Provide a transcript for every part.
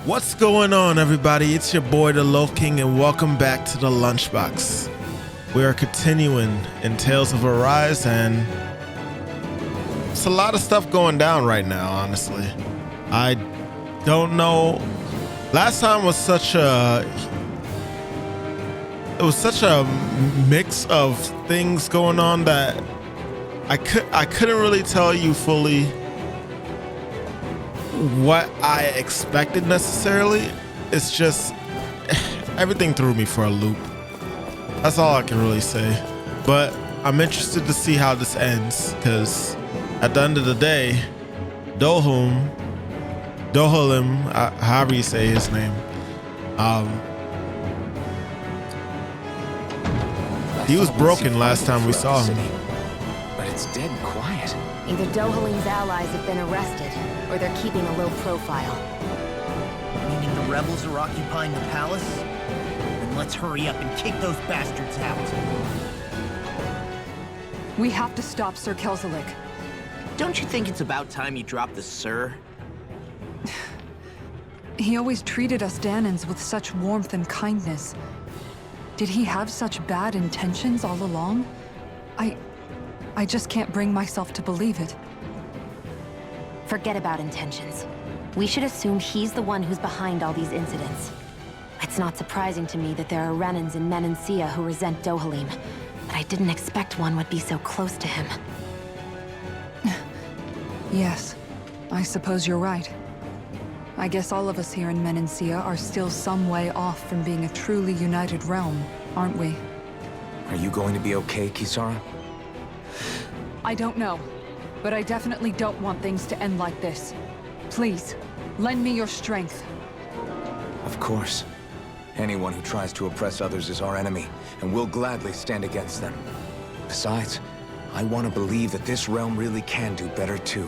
What's going on, everybody? It's your boy, the Low King, and welcome back to the Lunchbox. We are continuing in Tales of Arise, and it's a lot of stuff going down right now, honestly. I don't know. Last time was such a mix of things going on that I couldn't really tell you fully what I expected necessarily. It's just everything threw me for a loop. That's all I can really say. But I'm interested to see how this ends, because at the end of the day, Dohalim, however you say his name, he was broken last time we saw him. But it's dead quiet. Either Dohalim's allies have been arrested, or they're keeping a low profile. Meaning the rebels are occupying the palace? Then let's hurry up and kick those bastards out. We have to stop Sir Kelzelik. Don't you think it's about time you dropped the sir? He always treated us Danans with such warmth and kindness. Did he have such bad intentions all along? I just can't bring myself to believe it. Forget about intentions. We should assume he's the one who's behind all these incidents. It's not surprising to me that there are Renans in Menancia who resent Dohalim, but I didn't expect one would be so close to him. Yes, I suppose you're right. I guess all of us here in Menancia are still some way off from being a truly united realm, aren't we? Are you going to be okay, Kisara? I don't know, but I definitely don't want things to end like this. Please, lend me your strength. Of course. Anyone who tries to oppress others is our enemy, and we'll gladly stand against them. Besides, I want to believe that this realm really can do better too.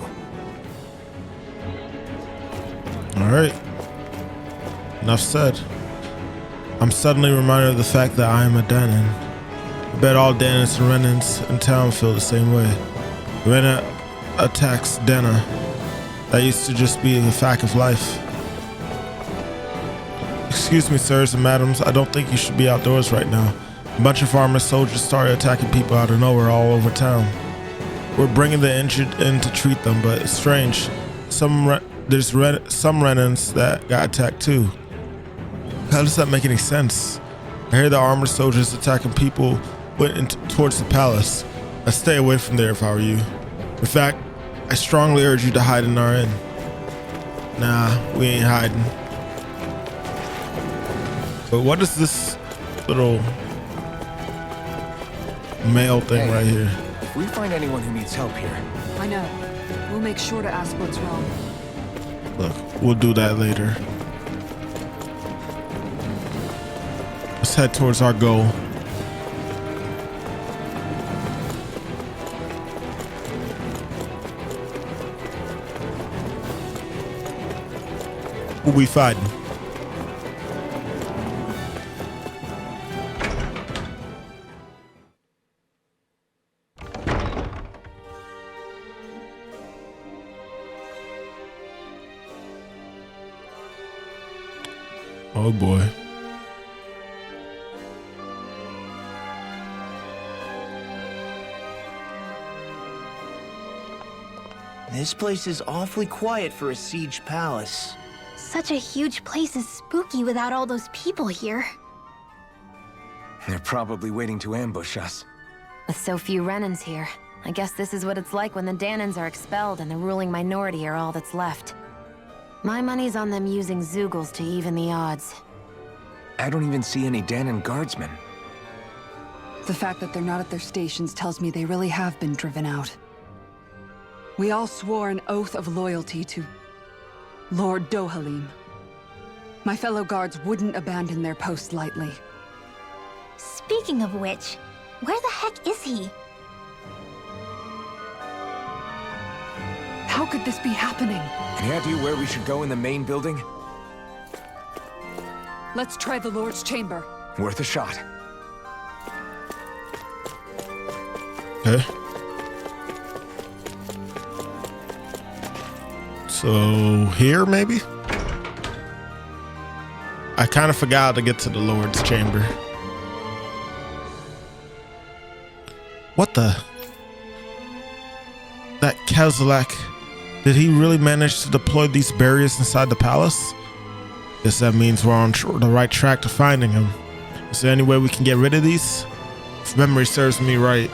Alright. Enough said. I'm suddenly reminded of the fact that I am a Danan. I bet all Danans and Renans in town feel the same way. Rena attacks Dana. That used to just be the fact of life. Excuse me, sirs and madams, I don't think you should be outdoors right now. A bunch of armored soldiers started attacking people out of nowhere all over town. We're bringing the injured in to treat them, but it's strange. There's some Renans that got attacked too. How does that make any sense? I hear the armored soldiers attacking people went towards the palace. I'd stay away from there if I were you. In fact, I strongly urge you to hide in our inn. Nah, we ain't hiding. But what is this little mail thing right here? If we find anyone who needs help here... I know. We'll make sure to ask what's wrong. Look, we'll do that later. Let's head towards our goal. Who we fighting? Oh boy. This place is awfully quiet for a siege palace. Such a huge place is spooky without all those people here. They're probably waiting to ambush us. With so few Renans here, I guess this is what it's like when the Danans are expelled and the ruling minority are all that's left. My money's on them using Zeugles to even the odds. I don't even see any Danan guardsmen. The fact that they're not at their stations tells me they really have been driven out. We all swore an oath of loyalty to Lord Dohalim. My fellow guards wouldn't abandon their post lightly. Speaking of which, where the heck is he? How could this be happening? Any idea where we should go in the main building? Let's try the Lord's chamber. Worth a shot. Okay. So here, maybe? I kind of forgot to get to the Lord's chamber. What the? That Kezilek, did he really manage to deploy these barriers inside the palace? Guess that means we're on the right track to finding him. Is there any way we can get rid of these? If memory serves me right,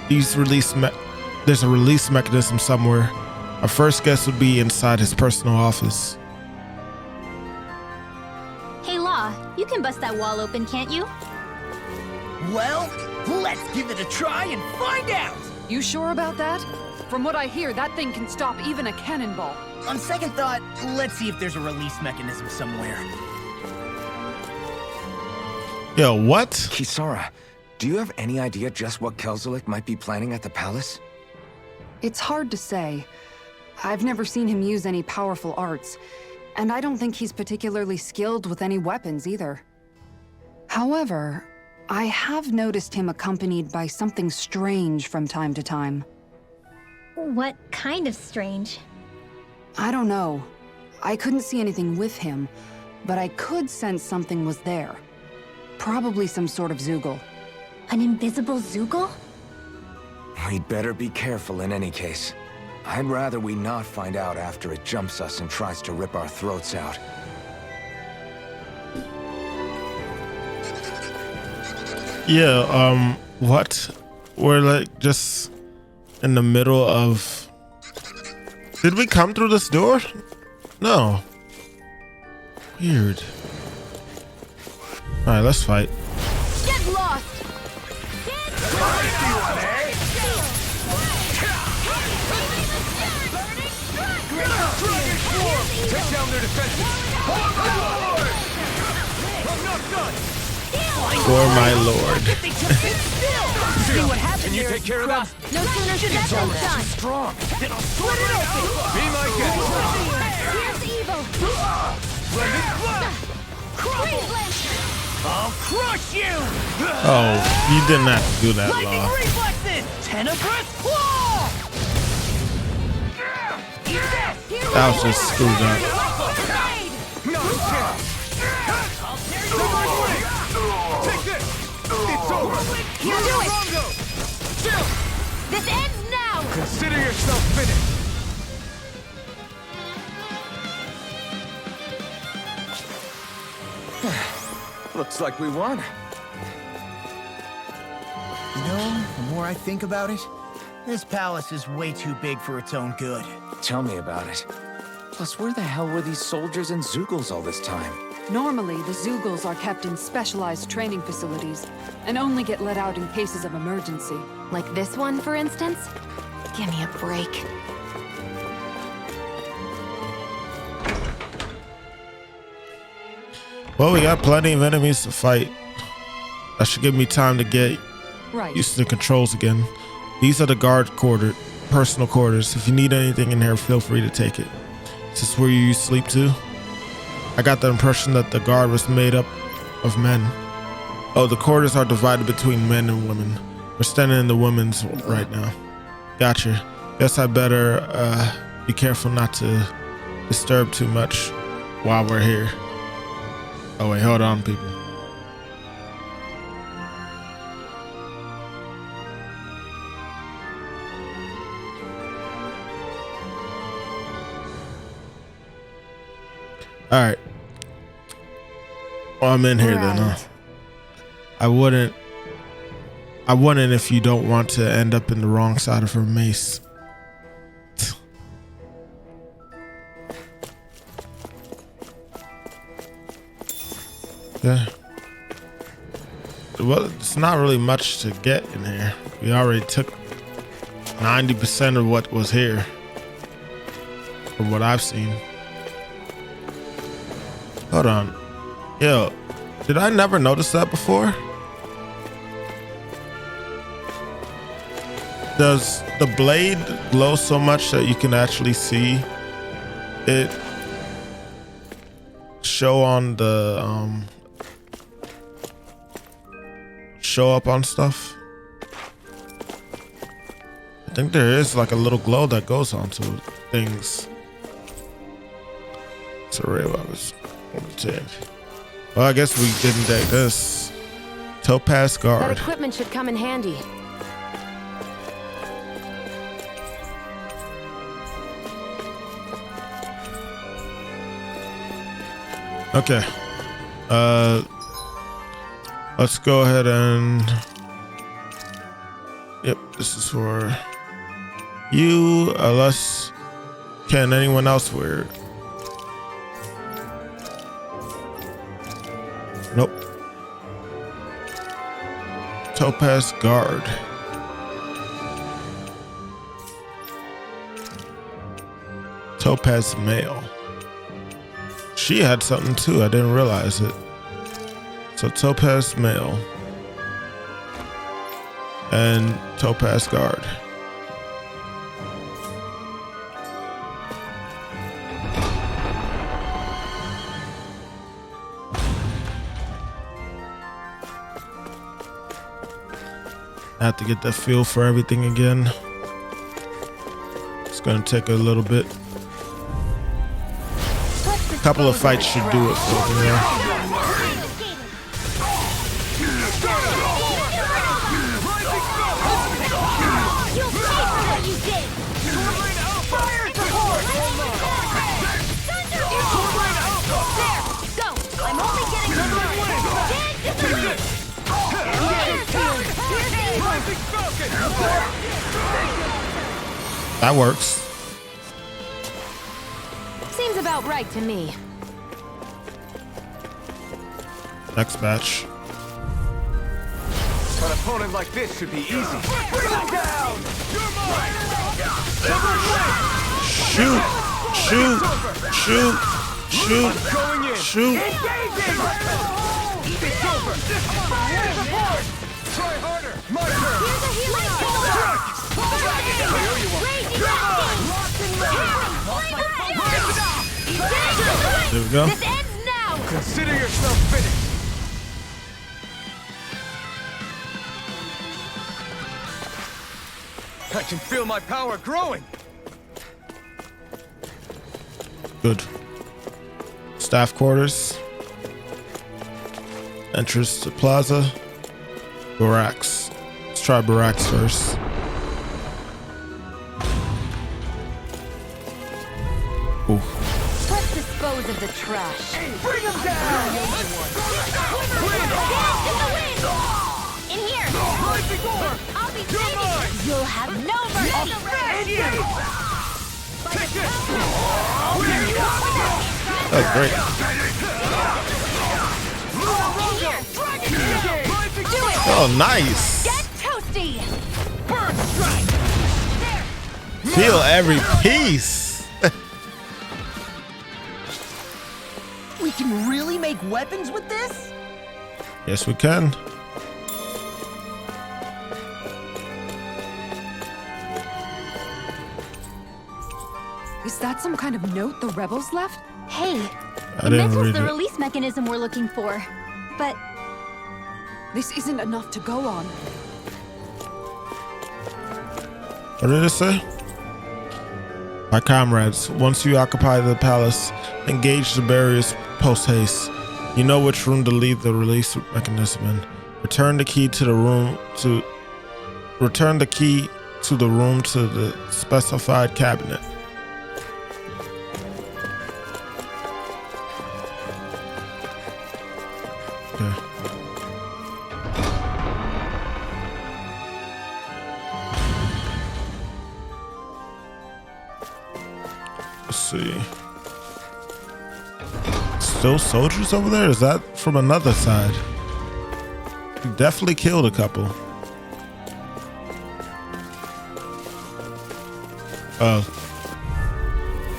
there's a release mechanism somewhere. Our first guess would be inside his personal office. Hey, Law, you can bust that wall open, can't you? Well, let's give it a try and find out! You sure about that? From what I hear, that thing can stop even a cannonball. On second thought, let's see if there's a release mechanism somewhere. Yo, what? Kisara, do you have any idea just what Kezilek might be planning at the palace? It's hard to say. I've never seen him use any powerful arts, and I don't think he's particularly skilled with any weapons either. However, I have noticed him accompanied by something strange from time to time. What kind of strange? I don't know. I couldn't see anything with him, but I could sense something was there. Probably some sort of Zoogle. An invisible Zoogle? We'd better be careful in any case. I'd rather we not find out after it jumps us and tries to rip our throats out. Yeah, what? We're like just in the middle of... Did we come through this door? No. Weird. Alright, let's fight. Get lost! Take down their defenses! I'm not done! For my lord. See what happens. Can you take care of them? No sooner should that been done! Strong! Then I'll split it open! Be my guest! Here's evil! Blended blood! I'll crush you! Oh, you didn't have to do that, Lightning Law. reflexes! Tenebrous claw! Eat this! That was just screwed up. No chance! Take this! It's over! You do it! Chill! This ends now! Consider yourself finished! Looks like we won. You know, the more I think about it, this palace is way too big for its own good. Tell me about it. Plus, where the hell were these soldiers and Zoogles all this time? Normally, the Zoogles are kept in specialized training facilities and only get let out in cases of emergency. Like this one, for instance? Give me a break. Well, we got plenty of enemies to fight. That should give me time to get Right. used to the controls again. These are the guard personal quarters. If you need anything in here, feel free to take it. Is this where you sleep too? I got the impression that the guard was made up of men. Oh, the quarters are divided between men and women. We're standing in the women's right now. Gotcha. Guess I better be careful not to disturb too much while we're here. Oh wait, hold on, people. All right. Well, I'm in here then, huh? I wouldn't if you don't want to end up in the wrong side of her mace. Yeah. Well, it's not really much to get in here. We already took 90% of what was here from what I've seen. Hold on. Yo, did I never notice that before? Does the blade glow so much that you can actually see it show on the show up on stuff? I think there is like a little glow that goes onto things. It's a real I was 10. Well, I guess we didn't take this. Topaz That Guard. equipment should come in handy. Okay. Let's go ahead and... Yep, this is for you, unless... Can anyone else wear it? Nope. Topaz Guard. Topaz Male. She had something too, I didn't realize it. So Topaz Male. And Topaz Guard. I have to get that feel for everything again. It's gonna take a little bit. A couple of fights should do it for me there. That works. Seems about right to me. Next match. An opponent like this should be easy. Shoot! Shoot! Shoot! Shoot! Shoot! It's over. Try harder. My turn. There we go. This ends now. Consider yourself finished. I can feel my power growing. Good. Staff quarters. Entrance to plaza. Barracks. Let's try barracks first. Ooh. Let's dispose of the trash. Bring him down. In here. I'll be saving. You'll have no mercy. Take it. That's great. Oh, nice. Get toasty. Feel every piece. We can really make weapons with this? Yes, we can. Is that some kind of note the rebels left? Hey, I this didn't was read the it. release mechanism we're looking for. But This isn't enough to go on. What did it say? My comrades, once you occupy the palace, engage the barriers post haste. You know which room to leave the release mechanism in. Return the key to the room to the specified cabinet. Okay. Let's see. Still soldiers over there? Is that from another side? We definitely killed a couple. Oh.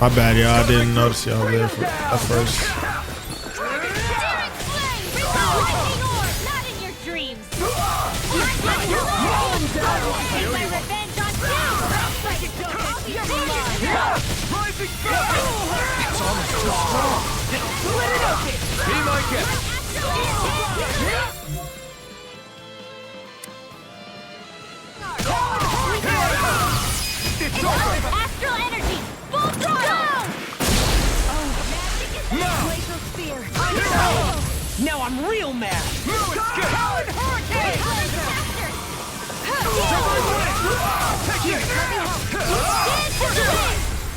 My bad, y'all. I didn't notice y'all there at first. not in your dreams. It's almost too strong. Be my guest. It's over. Astral energy, full throttle. Now. Now I'm real mad.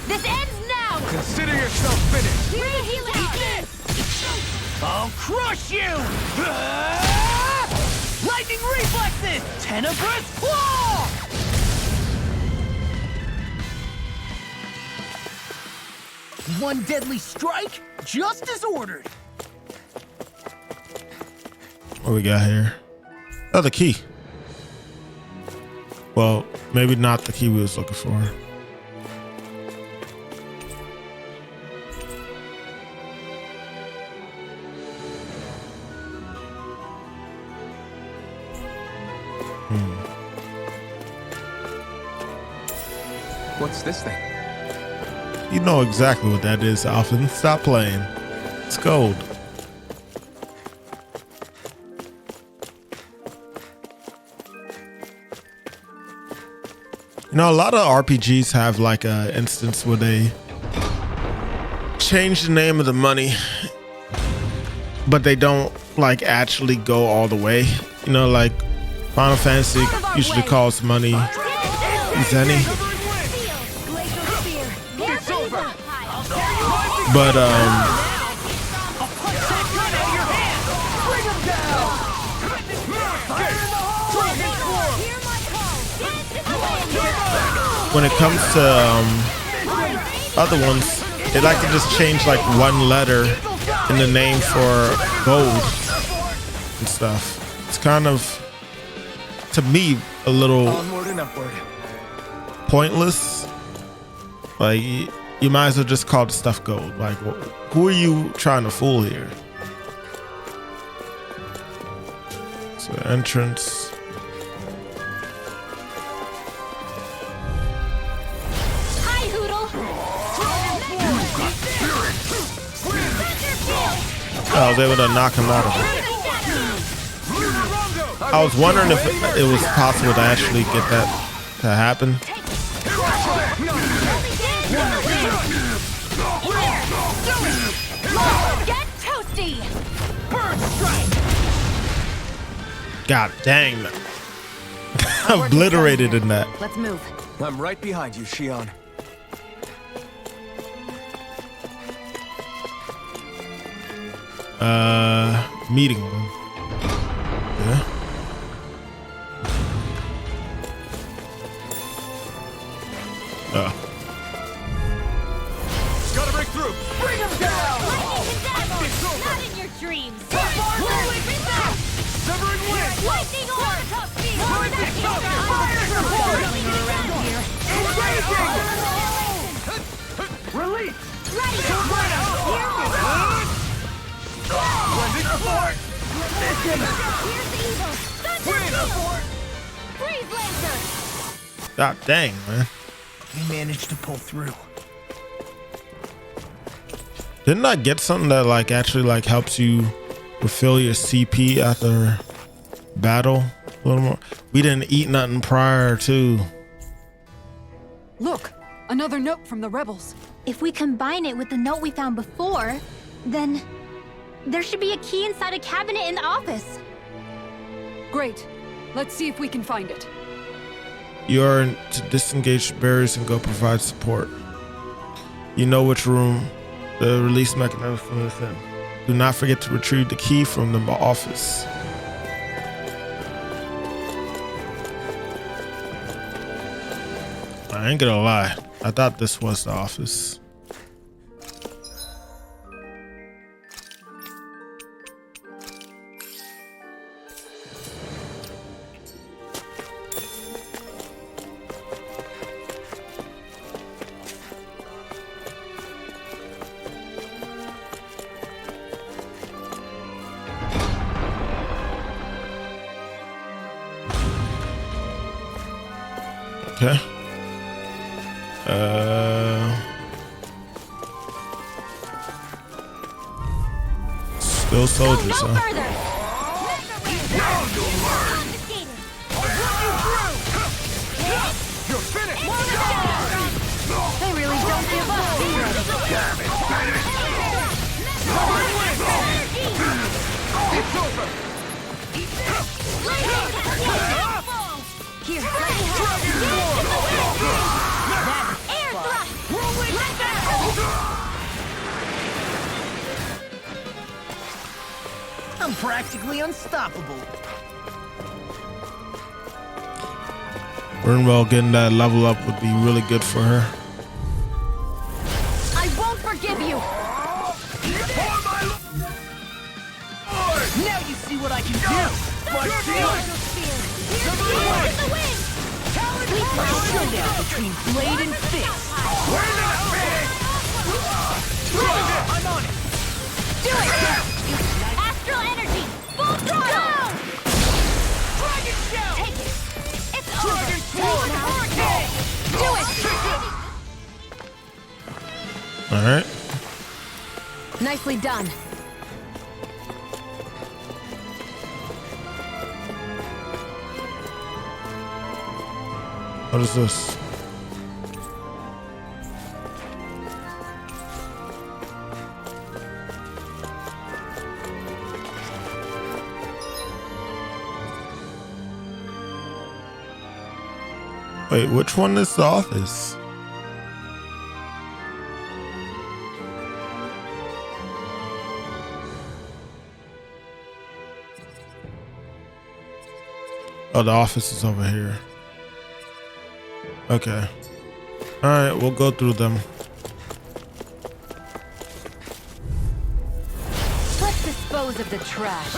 This ends now! Consider yourself finished. I'll crush you! Lightning reflexes! Tenebrous claw! One deadly strike, just as ordered. What we got here? Oh, the key. Well, maybe not the key we was looking for. What's this thing? You know exactly what that is, Alpha. Stop playing. It's gold. You know, a lot of RPGs have like a instance where they change the name of the money, but they don't like actually go all the way. You know, like Final Fantasy usually calls money Zenny. But when it comes to other ones, they like to just change like one letter in the name for gold and stuff. It's kind of, to me, a little Onward and upward. pointless. Like, you might as well just call the stuff gold. Like, who are you trying to fool here? So, entrance. Hi, Hoodle! I was able to knock him out of it. I was wondering if it was possible to actually get that to happen. Get toasty! Bird strike! God dang. Obliterated in that. Let's move. I'm right behind you, Shion. Meeting room. Yeah. Gotta break through. Bring him down! Not in your dreams! Severing wind. Lightning on! Top speed! Release! Blending support. Here's the evil! Thunder! Freeze Lancer! God dang, man. We managed to pull through. Didn't I get something that like actually like helps you refill your CP after battle a little more? We didn't eat nothing prior to. Look, another note from the rebels. If we combine it with the note we found before, then there should be a key inside a cabinet in the office. Great. Let's see if we can find it. You are to disengage the barriers and go provide support. You know which room the release mechanism is in. Do not forget to retrieve the key from the office. I ain't gonna lie. I thought this was the office. Okay. Still soldiers, No huh? further! You're finished. They really don't give up, do they? I'm practically unstoppable. Burnwell getting that level up would be really good for her. I won't forgive you! Now you see what I can do! My shield! Showdown between blade and fist! I'm on it! Do it! Astral energy! Full throttle! Dragon shell! Take it! It's Dragon sword! Do it! All right. Nicely done. What is this? Wait, which one is the office? Oh, the office is over here. Okay. All right, we'll go through them. Let's dispose of the trash.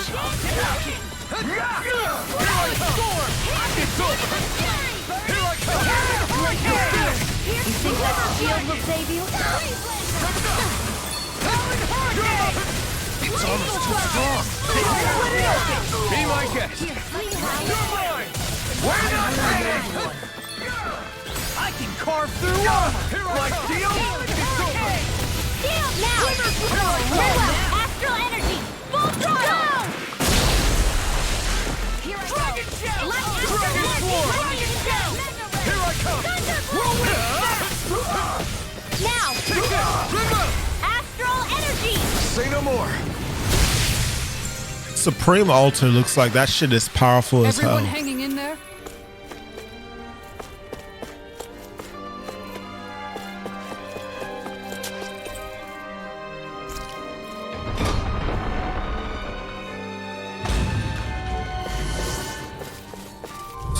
You think that shield will save you? It's almost too strong. Be my guest. We're not ready. I can carve through armor! Like steel? Shield now! Astral energy! Full throttle! Here I go! Dragon shell! Dragon sword! Here I come. Now! Astral energy! Say no more. Supreme Altar looks like that shit is powerful as hell. Everyone hanging in there?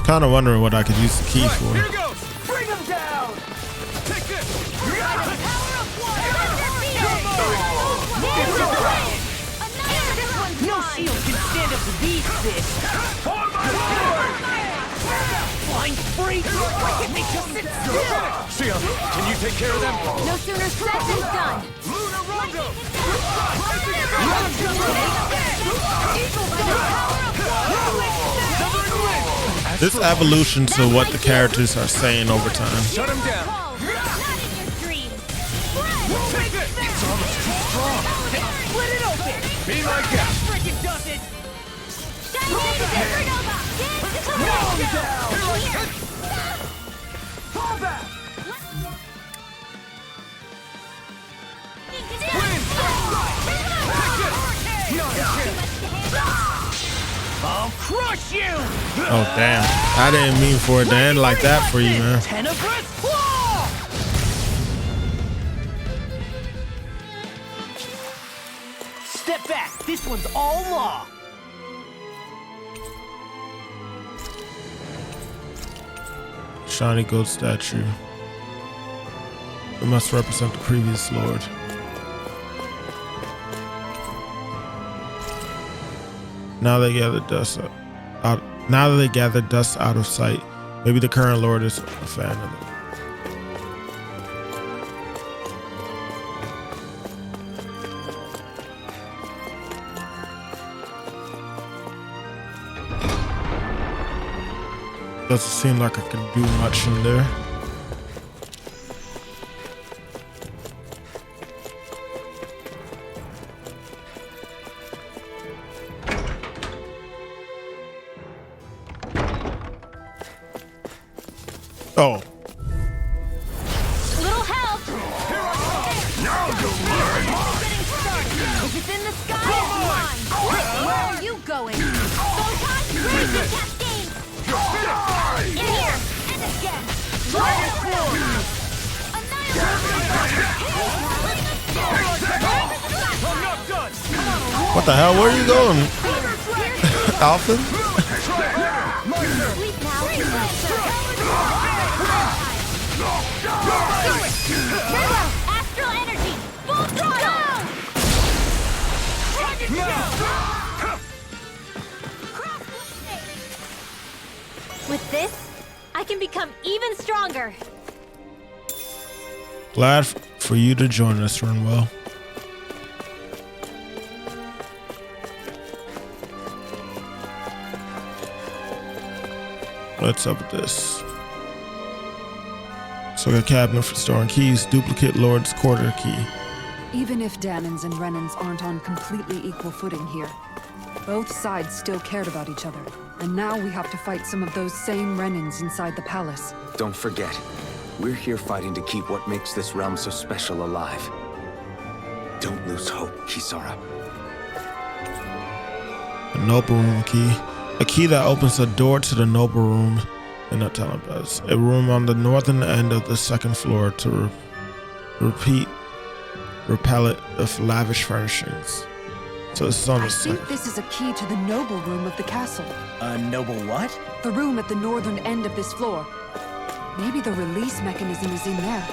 Kind of wondering what I could use the key for. Here goes. Bring him down. Take this. No shield can stand up to these fists! Flying freak! I can make you sit still! Sia, can you take care of them? No sooner said than done! Luna Rondo. This evolution to what the characters are saying over time. Shut him down. Not in your dreams! Take it. It's almost too strong. Split it open! Be my guest. Frickin' does it! Fall back. I'll crush you! Oh damn! I didn't mean for it to end like that for you, man. Tenebrous claw! Step back. This one's all law. Shiny gold statue. It must represent the previous lord. Now they gather dust out. Now that they gather dust out of sight, maybe the current lord is a fan of it. Doesn't seem like I can do much in there. Oh. Little help! Now you'll learn. Getting started! If it's in the sky, it's mine! Where are you going? Photon raging cascade! In here! And again! Dragon sword. Annihilate! I'm not done. What the hell? Where are you going, Alpha? Astral energy! Full throttle! With this, I can become even stronger. Glad for you to join us, Runwell. What's up with this? So a cabinet for storing keys, duplicate Lord's quarter key. Even if Danons and Renans aren't on completely equal footing here, both sides still cared about each other. And now we have to fight some of those same Renans inside the palace. Don't forget, we're here fighting to keep what makes this realm so special alive. Don't lose hope, Kisara. A noble room key. A key that opens the door to the noble room in a telepaz. A room on the northern end of the second floor to repeat palette of lavish furnishings. So it's on the I think this is a key to the noble room of the castle. A noble what? The room at the northern end of this floor. Maybe the release mechanism is in there.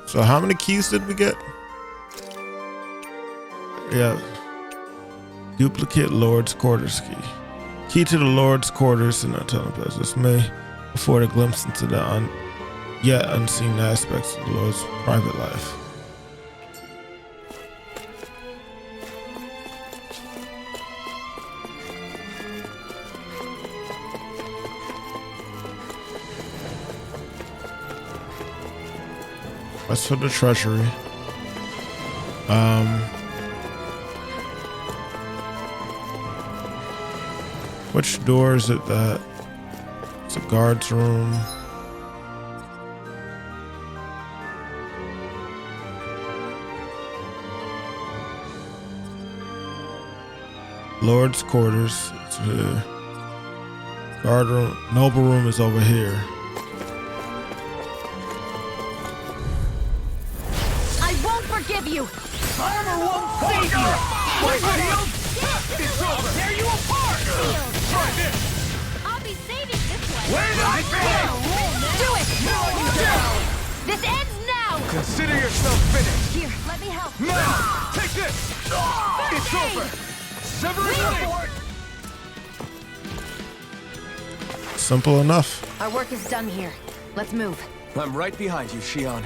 So how many keys did we get? Yeah. Duplicate Lord's quarters key. Key to the Lord's quarters in a telepaz. This may afford a glimpse into the yet unseen aspects of the Lord's private life. That's for the treasury. Which door is it that? It's a guard's room. Lord's quarters. It's the guard room. Noble room is over here. I won't forgive you! Armor won't save you! It's over! Tear you apart! Try this! I'll be saving this one! Where did I fail? Do it! This ends now! Consider yourself finished! Here, let me help. Now! Take this! It's over! Sever his leg! Simple enough. Our work is done here. Let's move. I'm right behind you, Shion.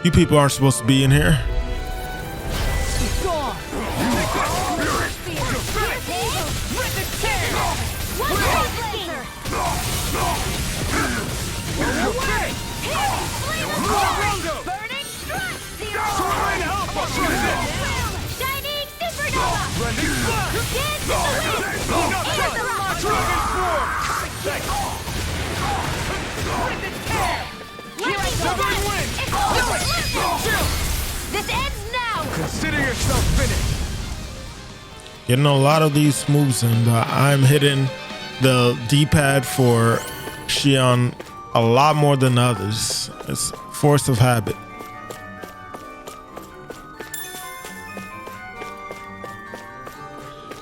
You people aren't supposed to be in here. Gone! Shining supernova! Dance in the This ends now! Consider yourself finished! Getting a lot of these moves in, but I'm hitting the D-pad for Shion a lot more than others. It's force of habit.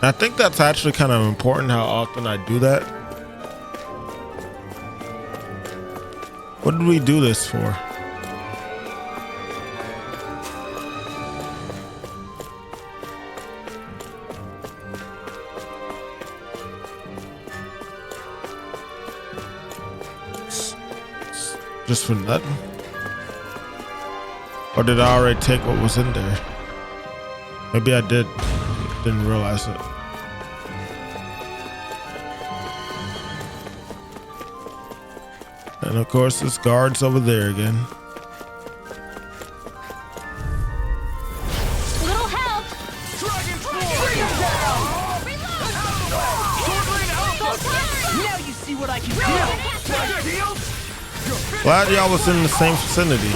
I think that's actually kind of important how often I do that. What did we do this for? Just for nothing? Or did I already take what was in there? Maybe I didn't realize it. And of course, this guard's over there again. Little help! Now you see what I can do! Glad y'all was in the same vicinity.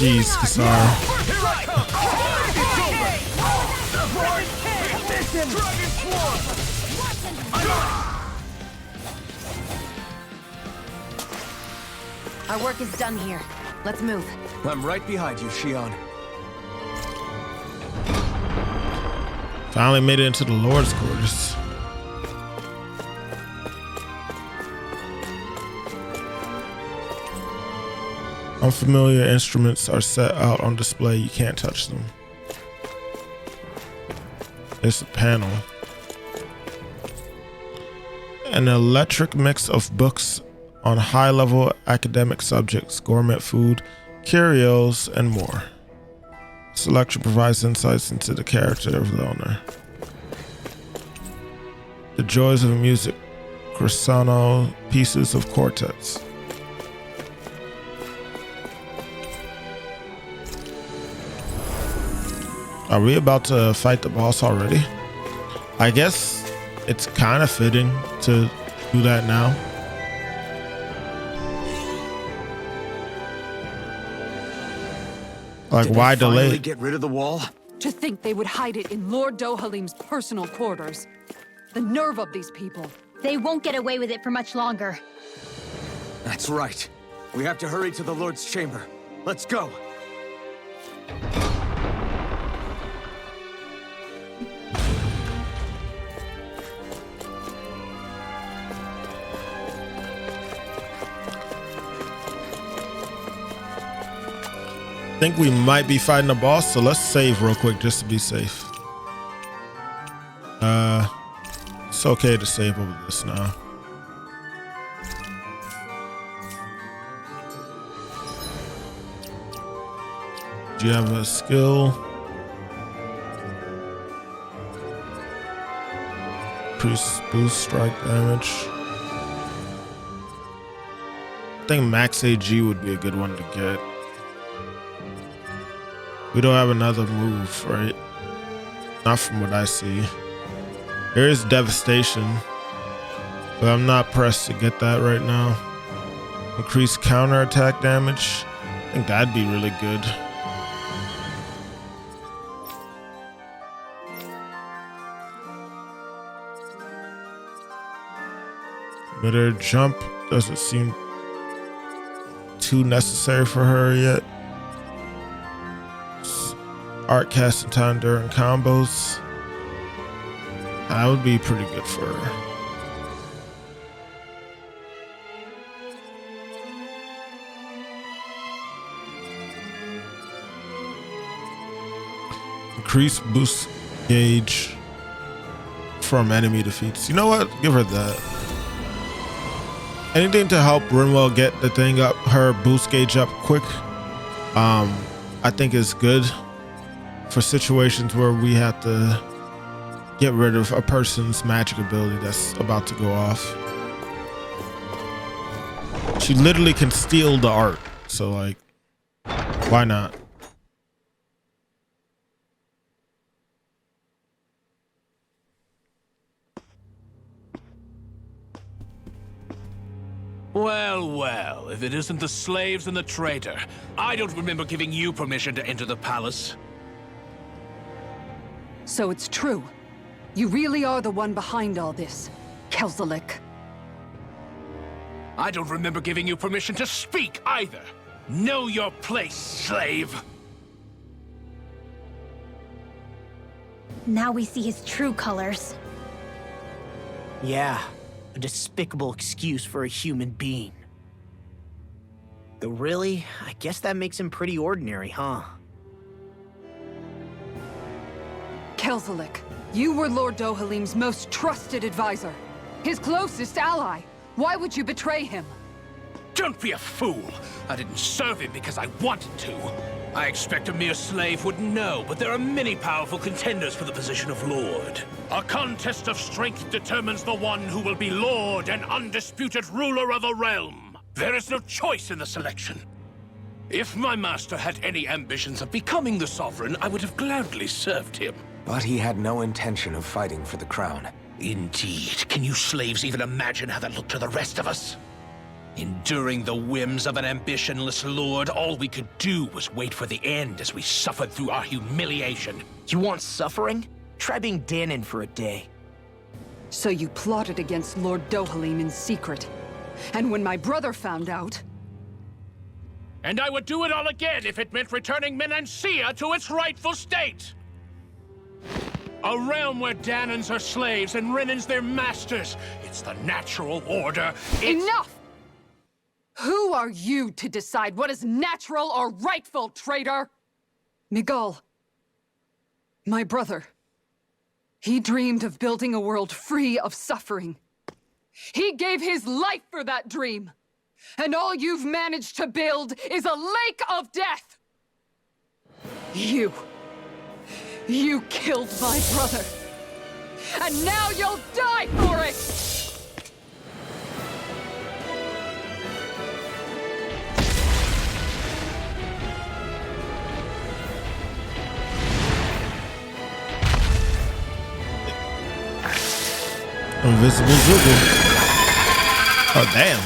Jeez, Kasara. Our work is done here. Let's move. I'm right behind you, Shion. Finally made it into the Lord's quarters. Unfamiliar instruments are set out on display. You can't touch them. It's a panel. An electric mix of books on high-level academic subjects, gourmet food, curios, and more. Selection provides insights into the character of the owner. The joys of music, Crescendo, pieces of quartets. Are we about to fight the boss already? I guess it's kind of fitting to do that now. Like, why delay? Finally get rid of the wall? To think they would hide it in Lord Dohalim's personal quarters. The nerve of these people. They won't get away with it for much longer. That's right. We have to hurry to the Lord's chamber. Let's go. I think we might be fighting a boss, so let's save real quick just to be safe. It's okay to save over this now. Do you have a skill? Increase boost strike damage. I think max AG would be a good one to get. We don't have another move, right? Not from what I see. There is devastation, but I'm not pressed to get that right now. Increase counterattack damage. I think that'd be really good. But her jump doesn't seem too necessary for her yet. Art casting time during combos. That would be pretty good for her. Increase boost gauge from enemy defeats. You know what? Give her that. Anything to help Rinwell get the thing up, her boost gauge up quick, I think is good. For situations where we have to get rid of a person's magic ability that's about to go off. She literally can steal the art, so like, why not? Well, well, if it isn't the slaves and the traitor. I don't remember giving you permission to enter the palace. So it's true. You really are the one behind all this, Kelzelik. I don't remember giving you permission to speak either. Know your place, slave. Now we see his true colors. Yeah, a despicable excuse for a human being. Though really, I guess that makes him pretty ordinary, huh? Kelzelik, you were Lord Dohalim's most trusted advisor. His closest ally. Why would you betray him? Don't be a fool. I didn't serve him because I wanted to. I expect a mere slave wouldn't know, but there are many powerful contenders for the position of Lord. A contest of strength determines the one who will be Lord and undisputed ruler of a realm. There is no choice in the selection. If my master had any ambitions of becoming the sovereign, I would have gladly served him. But he had no intention of fighting for the crown. Indeed. Can you slaves even imagine how that looked to the rest of us? Enduring the whims of an ambitionless lord, all we could do was wait for the end as we suffered through our humiliation. You want suffering? Try being Danon for a day. So you plotted against Lord Dohalim in secret. And when my brother found out... And I would do it all again if it meant returning Menancia to its rightful state! A realm where Danons are slaves and Renans their masters. It's the natural order. Enough! Who are you to decide what is natural or rightful, traitor? Miguel, my brother. He dreamed of building a world free of suffering. He gave his life for that dream. And all you've managed to build is a lake of death! You killed my brother. And now you'll die for it! Invisible Zoogle. Oh, damn.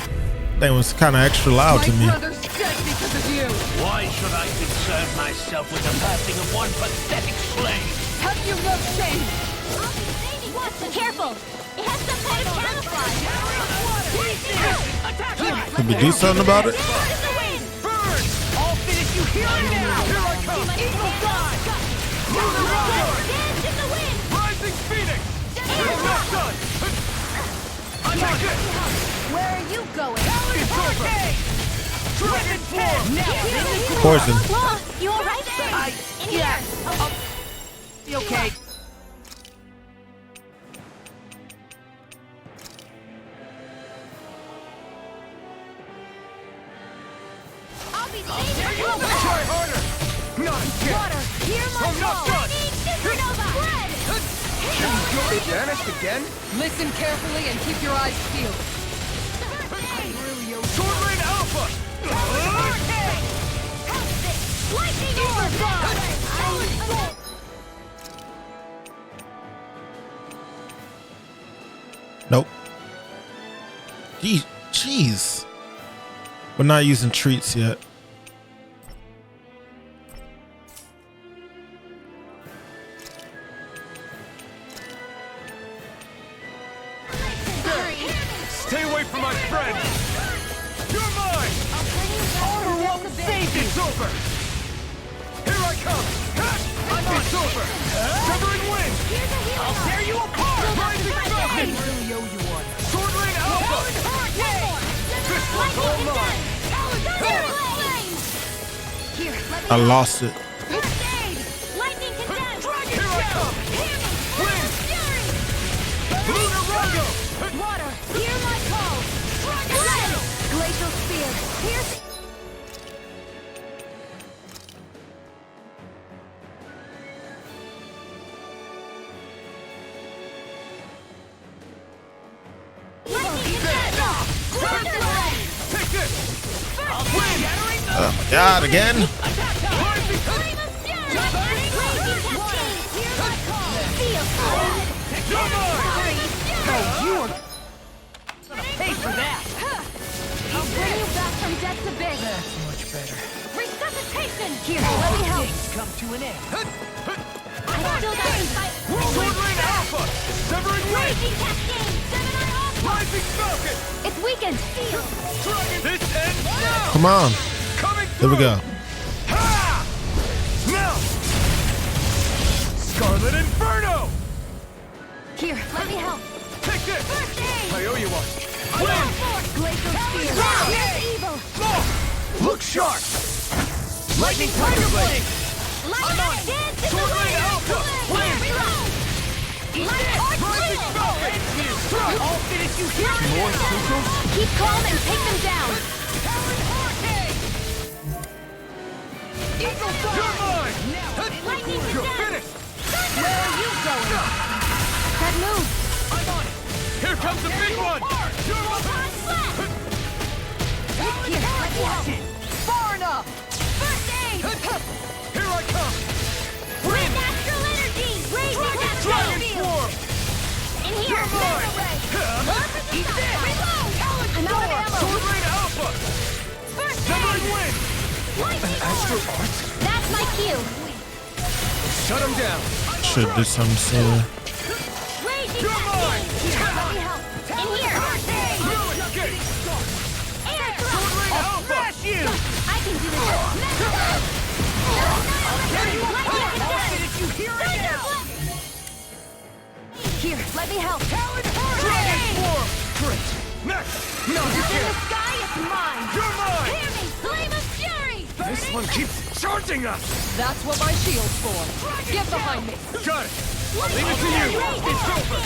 That was kind of extra loud to me. My brother's dead because of you! Why should I concern myself with the passing of one pathetic slave? Have you no shame? Careful! It has some kind of camouflage! Can we do something about it? Burn! I'll finish you here and now! Here I come! Eagle God! Dance in the wind! Rising Phoenix! I'm not done! I'm not good! Where are you going? It's over! Dragon form! Now! Poison. Law, you alright? Yeah. You okay? I'll be saving you! Try harder! Not again! Water, hear my I'm not call! done! Supernova! It vanished again? Listen carefully and keep your eyes peeled. Sword Rain Alpha! Lightning Overflow! Nope. Jeez. We're not using treats yet. Stay away from my friend! You're mine! Armor won't save you! It's over! Here I come! It's over! Severing wind! I'll tear you apart! Rising Falcon! Really owe you one. Sword Rain Alpha! This one's all mine! I lost it. Lightning condemned! Here I come! Wind! Lunar Rondo! Water, hear my call! Dragon Glacial Spear, pierce... Lightning condemned! Take this! Oh my god, again? Flame of Fury! Raging Cascade, hear my call! Feel flood! You are gonna pay for that! I'll bring you back from death's abyss! That's much better. Resuscitation! Here, let me help! Things come to an end. I still got to fight! Sword Rain Alpha! Severing wind! Raging Cascade! 7 on off! Rising Falcon! It's weakened! Feel! This ends now! Come on. Coming There we through! go. Ha! Now! Scarlet Inferno! Here, let me help! Take this! First aid! I owe you one. Wind! Glacial Spear! Here's evil! Look sharp! Lightning Tiger Blade! Lightning dance in the Sword Rain wind! Alpha! Wind! Reload! Light arc Rising blue! Falcon! I'll finish you here and now! Keep calm and take them down! Eagle Dawn! You're mine! Lightning You're condemned! finished! Where are you going? That move! I'm on it! Here comes the big one! You're Photon Slash! Here, let me help! far enough! First aid! Here I come! Wind Astral Energy! Raging Dragon Cascade! Swarm! In here! You're mine! Reload! I'm out of ammo! Sword Rain That's my cue. Shut him down. Should do something similar. Raging Let me help. In here. Air thrust. I'll smash you. I can do this. Did you hear it now? Here, let me help. Dragon Form. Great. Next. No, you In the can't. sky, it's mine. You're mine. Hear me, flame of fury. This one keeps charging us. That's what my shield's for. Get behind me. Got it. Leave it to you. It's over.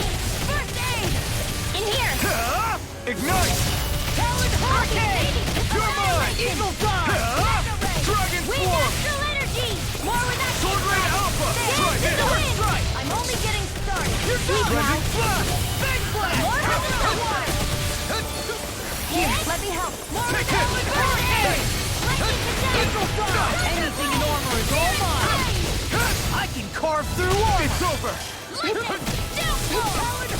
First aid. In here. Ignite. Talon Hurricane. You're mine. Eagle Dawn. Dragon Wind Form. astral energy. More with that. Sword Rain Alpha. Right here. Strike. I'm only getting started. You're Blending Flash. Big Flash. More with the water. Here, let me help. More with Take it. Hurricane. Eagle Dawn. Anything in armor is all mine. I can carve through walls. It's over.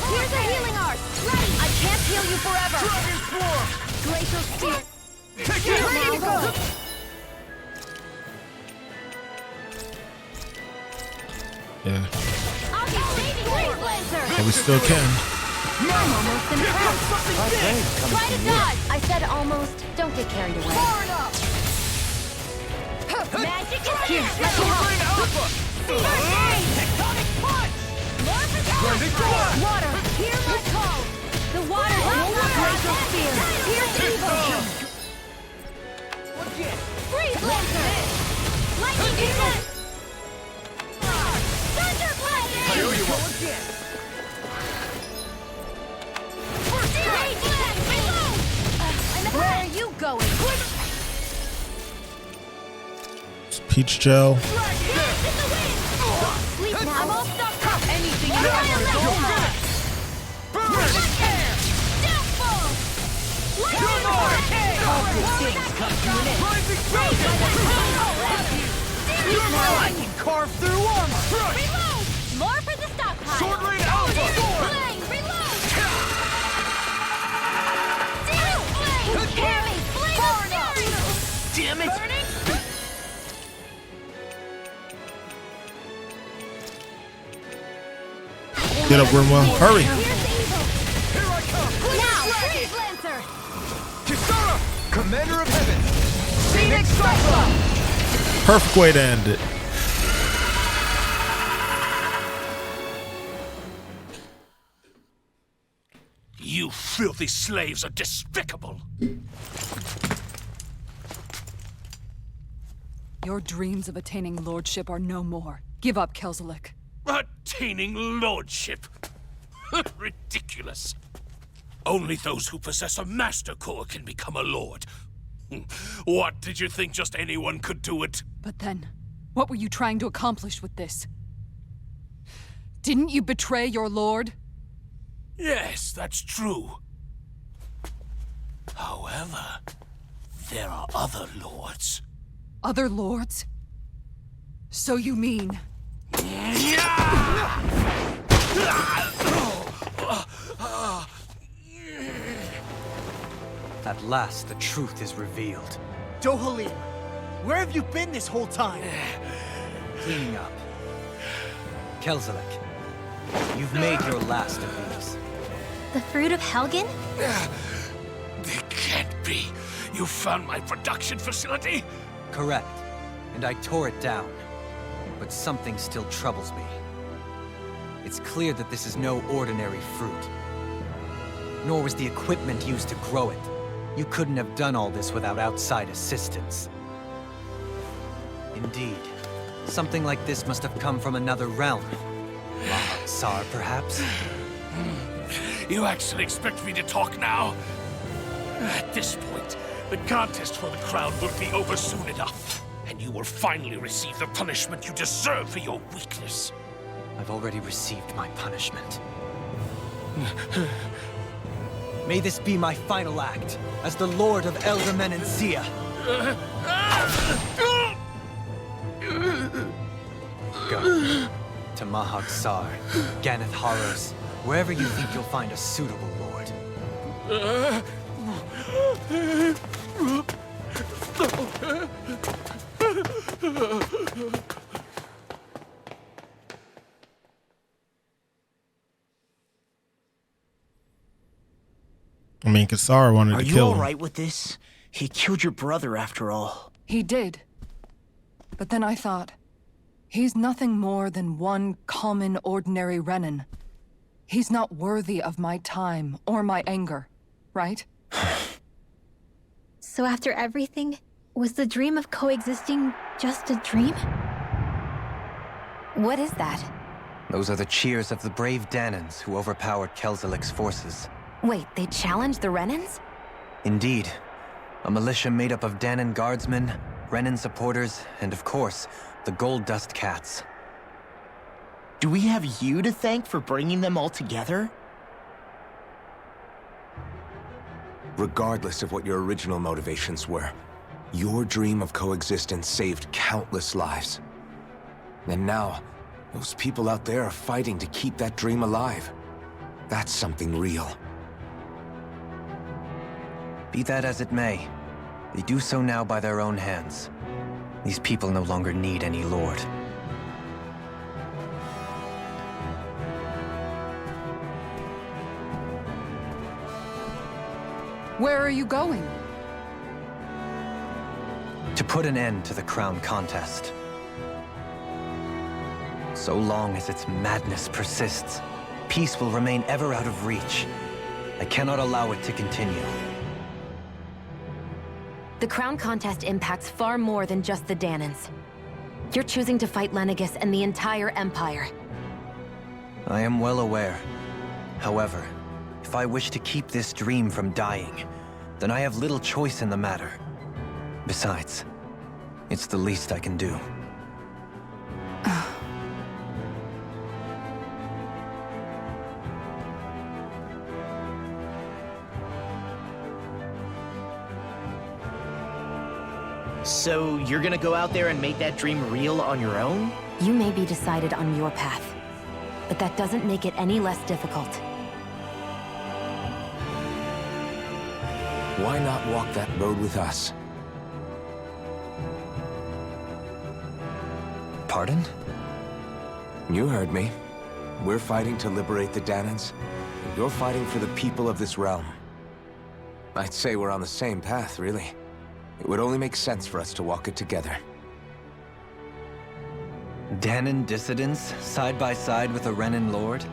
Here's a healing art. Ready. I can't heal you forever. Dragon Form. Glacial Steel. Take it. Ready to go. Yeah, I'll be saving Freeze Lancer. but we still can. I'm almost impressed. Try to dodge. I said almost. Don't get carried away. Far enough. Magic is here. Sword Rain Alpha. Tectonic punch. Blending Flash. Water, hear my call. The water will not Glacial fear. Here's evil. Freeze Lancer. Lightning Descent. Thunder Blade. I owe you one. Rage Blast. Reload. Where are you going? It's peach gel. Dance in the wind. Sleep now. I'm all stocked up. Anything you want. Burn. Downfall. Lightning Blast. All good things come to an end. Rising Falcon. Sleep now. I can carve through armor. Reload. More for the stockpile. Sword Rain Alpha. Flame. Reload. Steel Flame. Hear me. Flame of fury. Damn it. Burning. Get up, Grimwell. Hurry. Here's evil. Here I come. Now, Freeze Lancer. Kisara, Commander of Heaven. Phoenix Cyclops. Perfect way to end it. You filthy slaves are despicable. Your dreams of attaining lordship are no more. Give up, Kelzelik. Attaining lordship. Ridiculous. Only those who possess a master core can become a lord. What, did you think just anyone could do it? But then, what were you trying to accomplish with this? Didn't you betray your lord? Yes, that's true. However, there are other lords. Other lords? So you mean... At last, the truth is revealed. Dohalim, where have you been this whole time? Cleaning up. Kelzelik, you've made your last of these. The fruit of Helgen? It can't be. You found my production facility? Correct. And I tore it down. But something still troubles me. It's clear that this is no ordinary fruit. Nor was the equipment used to grow it. You couldn't have done all this without outside assistance. Indeed. Something like this must have come from another realm. Tsar, perhaps? You actually expect me to talk now? At this point, the contest for the crown will be over soon enough. And you will finally receive the punishment you deserve for your weakness. I've already received my punishment. May this be my final act as the Lord of Elder Menancia. Go to Mahag Sar, Ganeth Haros, wherever you think you'll find a suitable lord. I mean, Kisara wanted Are to you kill all him. right with this? He killed your brother after all. He did. But then I thought, he's nothing more than one common, ordinary Renan. He's not worthy of my time or my anger, right? So after everything, was the dream of coexisting just a dream? What is that? Those are the cheers of the brave Danans who overpowered Kelzelik's forces. Wait, they challenged the Renans? Indeed. A militia made up of Danan guardsmen, Renan supporters, and of course, the Gold Dust Cats. Do we have you to thank for bringing them all together? Regardless of what your original motivations were, your dream of coexistence saved countless lives. And now, those people out there are fighting to keep that dream alive. That's something real. Be that as it may, they do so now by their own hands. These people no longer need any lord. Where are you going? To put an end to the crown contest. So long as its madness persists, peace will remain ever out of reach. I cannot allow it to continue. The crown contest impacts far more than just the Danans. You're choosing to fight Lenegis and the entire Empire. I am well aware. However, if I wish to keep this dream from dying, then I have little choice in the matter. Besides, it's the least I can do. So you're gonna go out there and make that dream real on your own? You may be decided on your path, but that doesn't make it any less difficult. Why not walk that road with us? Pardon? You heard me. We're fighting to liberate the Danans, and you're fighting for the people of this realm. I'd say we're on the same path, really. It would only make sense for us to walk it together. Danan dissidents, side by side with a Renan lord?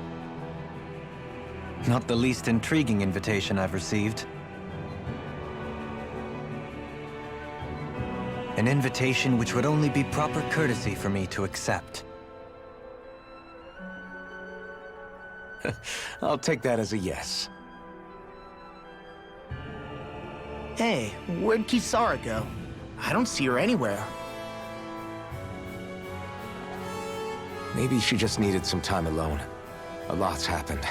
Not the least intriguing invitation I've received. An invitation which would only be proper courtesy for me to accept. I'll take that as a yes. Hey, where'd Kisara go? I don't see her anywhere. Maybe she just needed some time alone. A lot's happened.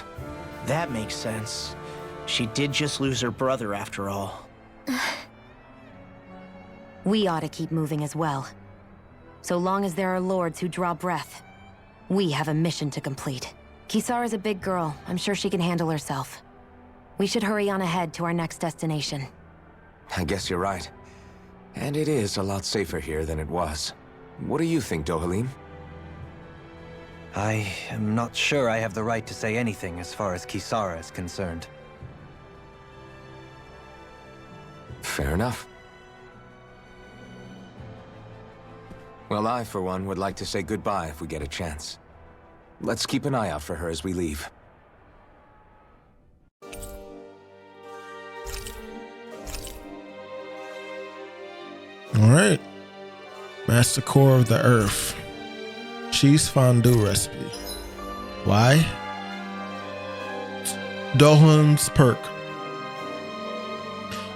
That makes sense. She did just lose her brother after all. We ought to keep moving as well. So long as there are lords who draw breath, we have a mission to complete. Kisara's a big girl. I'm sure she can handle herself. We should hurry on ahead to our next destination. I guess you're right. And it is a lot safer here than it was. What do you think, Dohalim? I am not sure I have the right to say anything as far as Kisara is concerned. Fair enough. Well, I, for one, would like to say goodbye if we get a chance. Let's keep an eye out for her as we leave. All right. Master Core of the Earth. Cheese fondue recipe. Why? Dohalim's perk.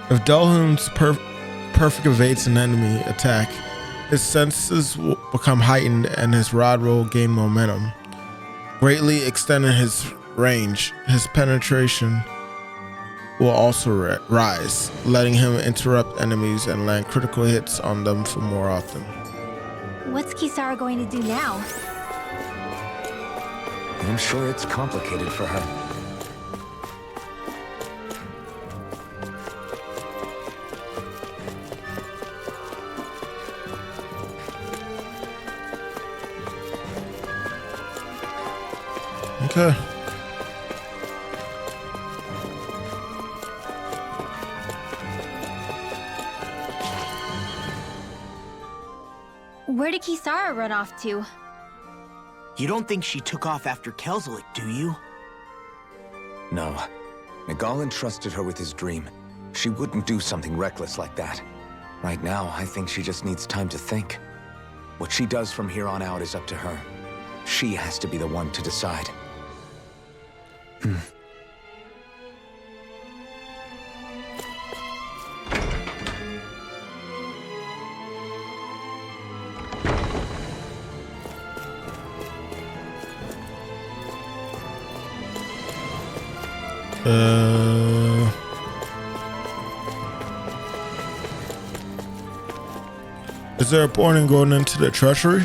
If Dohalim's perfect evades an enemy attack, his senses will become heightened and his rod will gain momentum, greatly extending his range. His penetration will also rise, letting him interrupt enemies and land critical hits on them for more often. What's Kisara going to do now? I'm sure it's complicated for her. Okay. Where did Kisara run off to? You don't think she took off after Kelzelik, do you? No. Nagal entrusted her with his dream. She wouldn't do something reckless like that. Right now, I think she just needs time to think. What she does from here on out is up to her. She has to be the one to decide. Is there a point in going into the treasury?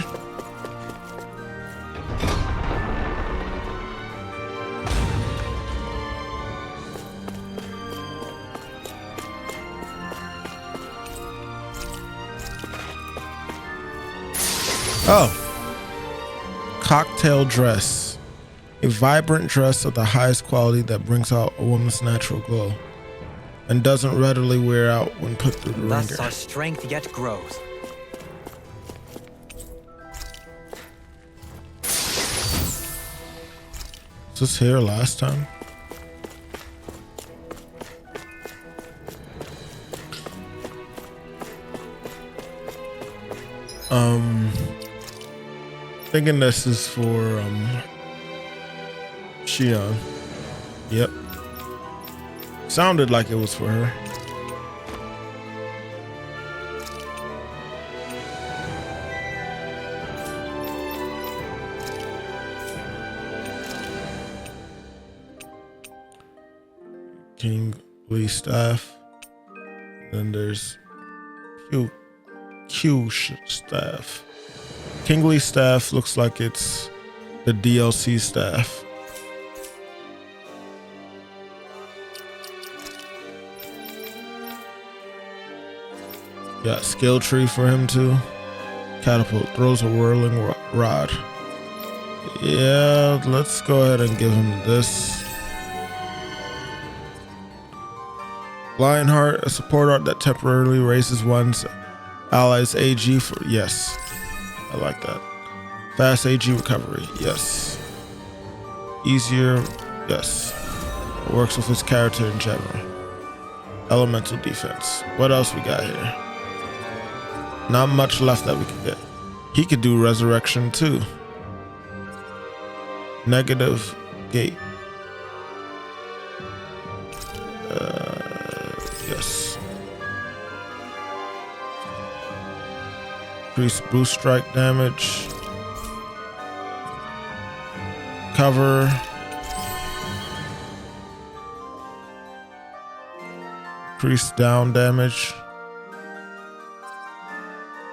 Oh. Cocktail dress. A vibrant dress of the highest quality that brings out a woman's natural glow and doesn't readily wear out when put through the Thus wringer. our strength yet grows. Was this here last time? Thinking this is for Shion. Yep. Sounded like it was for her. Kingly staff. Then there's Q staff. Kingly staff looks like it's the DLC staff. Got skill tree for him too. Catapult throws a whirling rod. Yeah, let's go ahead and give him this. Lionheart, a support art that temporarily raises one's allies AG for yes. I like that. Fast AG recovery, yes. Easier, yes. It works with his character in general. Elemental defense. What else we got here? Not much left that we could get. He could do resurrection too. Negative gate. Yes. Increase boost strike damage. Cover. Increase down damage.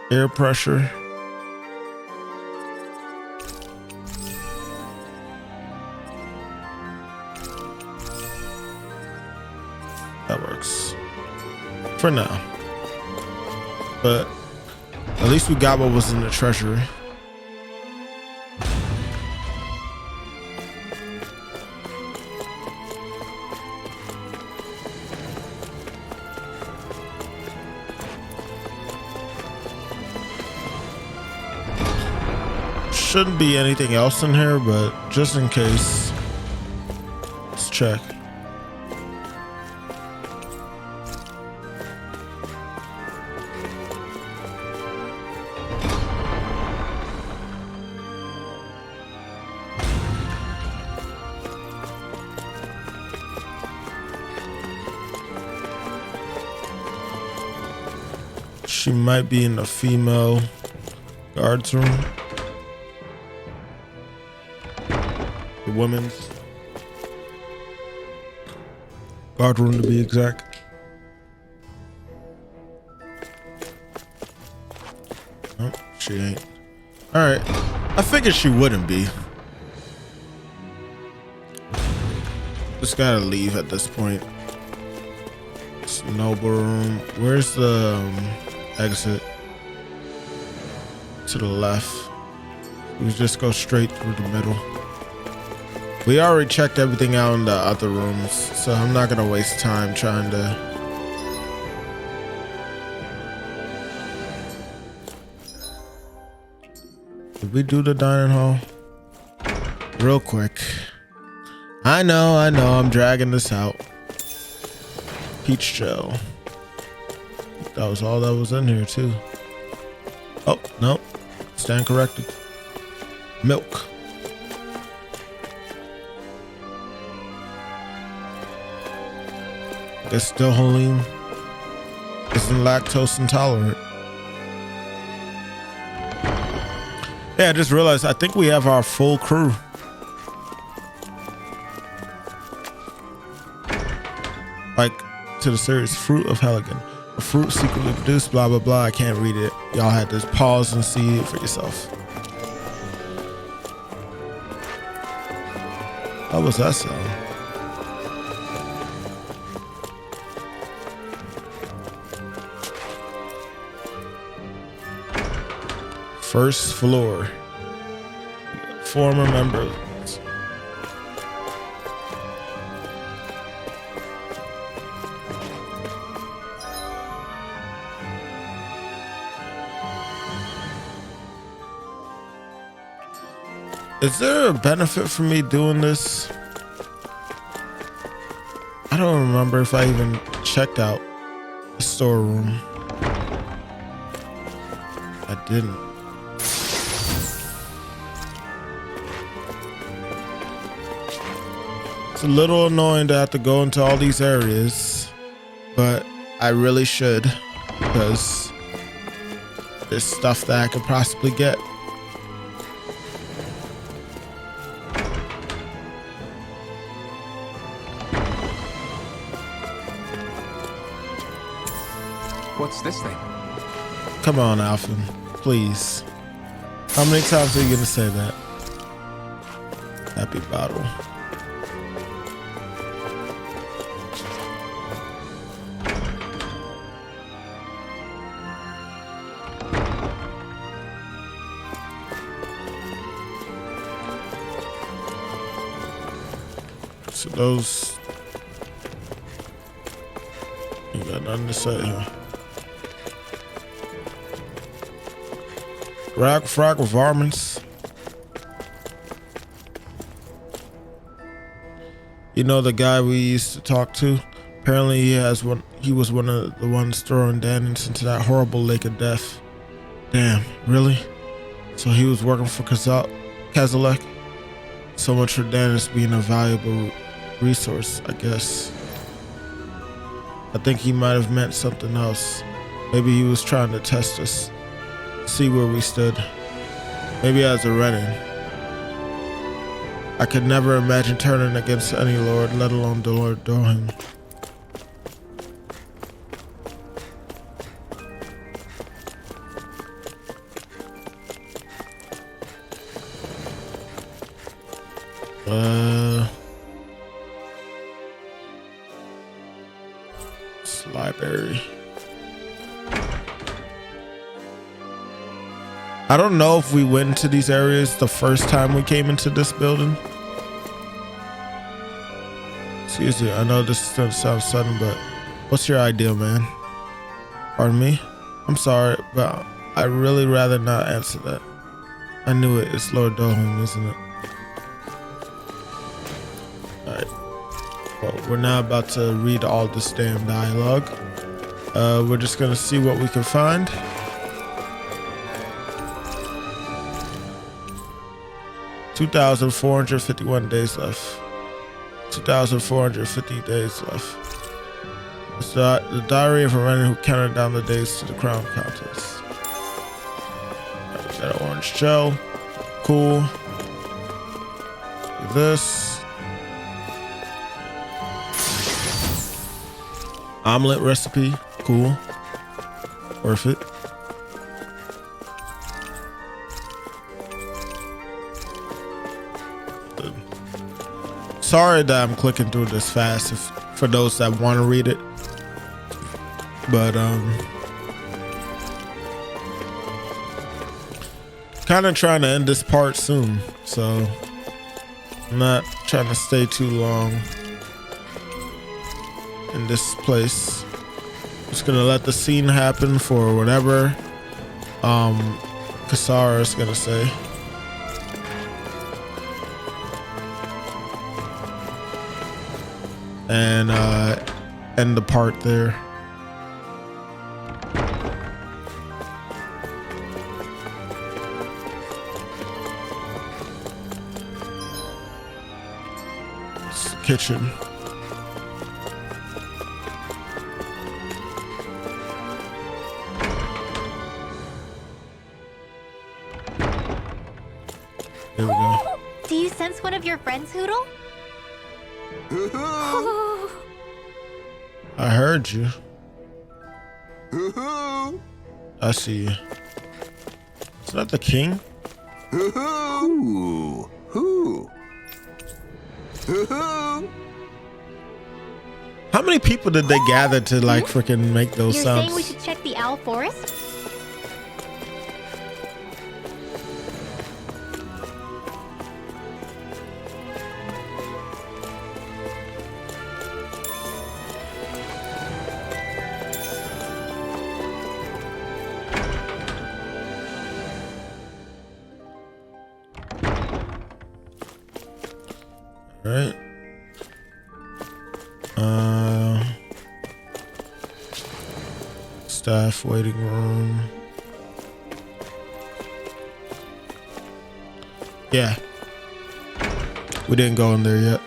Air pressure. That works. For now. But at least we got what was in the treasury. Shouldn't be anything else in here, but just in case, let's check. She might be in the female guards room. The women's guard room to be exact. Oh, she ain't. Alright. I figured she wouldn't be. Just gotta leave at this point. It's noble room. Where's the exit? To the left. We just go straight through the middle. We already checked everything out in the other rooms, so I'm not gonna waste time trying to. Did we do the dining hall? Real quick. I know, I'm dragging this out. Peach gel. That was all that was in here too. Oh, no. Stand corrected. Milk. Guess Dohalim isn't lactose intolerant. Yeah, I just realized I think we have our full crew. Like to the series Fruit of Helligan. A fruit secretly produced, blah blah blah. I can't read it. Y'all had to pause and see it for yourself. What was that sound? First floor. Former members. Is there a benefit for me doing this? I don't remember if I even checked out the storeroom. I didn't. It's a little annoying to have to go into all these areas, but I really should because there's stuff that I could possibly get. What's this thing? Come on, Alphen, please. How many times are you gonna say that? Happy bottle. So those, you got nothing to say, huh? Frag with varmints. You know the guy we used to talk to? Apparently he was one of the ones throwing Danins into that horrible lake of death. Damn, really? So he was working for Kazalek? So much for Danins being a valuable resource, I guess. I think he might have meant something else. Maybe he was trying to test us. See where we stood. Maybe as a Renin. I could never imagine turning against any lord, let alone the Lord Dohalim. It's library. I don't know if we went into these areas the first time we came into this building. Excuse me, I know this is gonna sound sudden, but what's your idea, man? Pardon me? I'm sorry, but I'd really rather not answer that. I knew it. It's Lord Dohalim, isn't it? Alright. Well, we're now about to read all this damn dialogue. We're just gonna see what we can find. 2,451 days left. 2,450 days left. It's the diary of a Renin who counted down the days to the crown contest. We got an orange gel. Cool. Look at this. Omelet recipe. Cool. Worth it. Sorry that I'm clicking through this fast for those that want to read it. But kind of trying to end this part soon. So I'm not trying to stay too long in this place. Just gonna let the scene happen for whatever Kasara is gonna say. And end the part there. It's the kitchen. There we go. Do you sense one of your friends, Hoodle? I heard you. I see you. It's not the king. How many people did they gather to like freaking make those You're sounds? saying we should check the owl forest? Right. Staff waiting room. Yeah. We didn't go in there yet.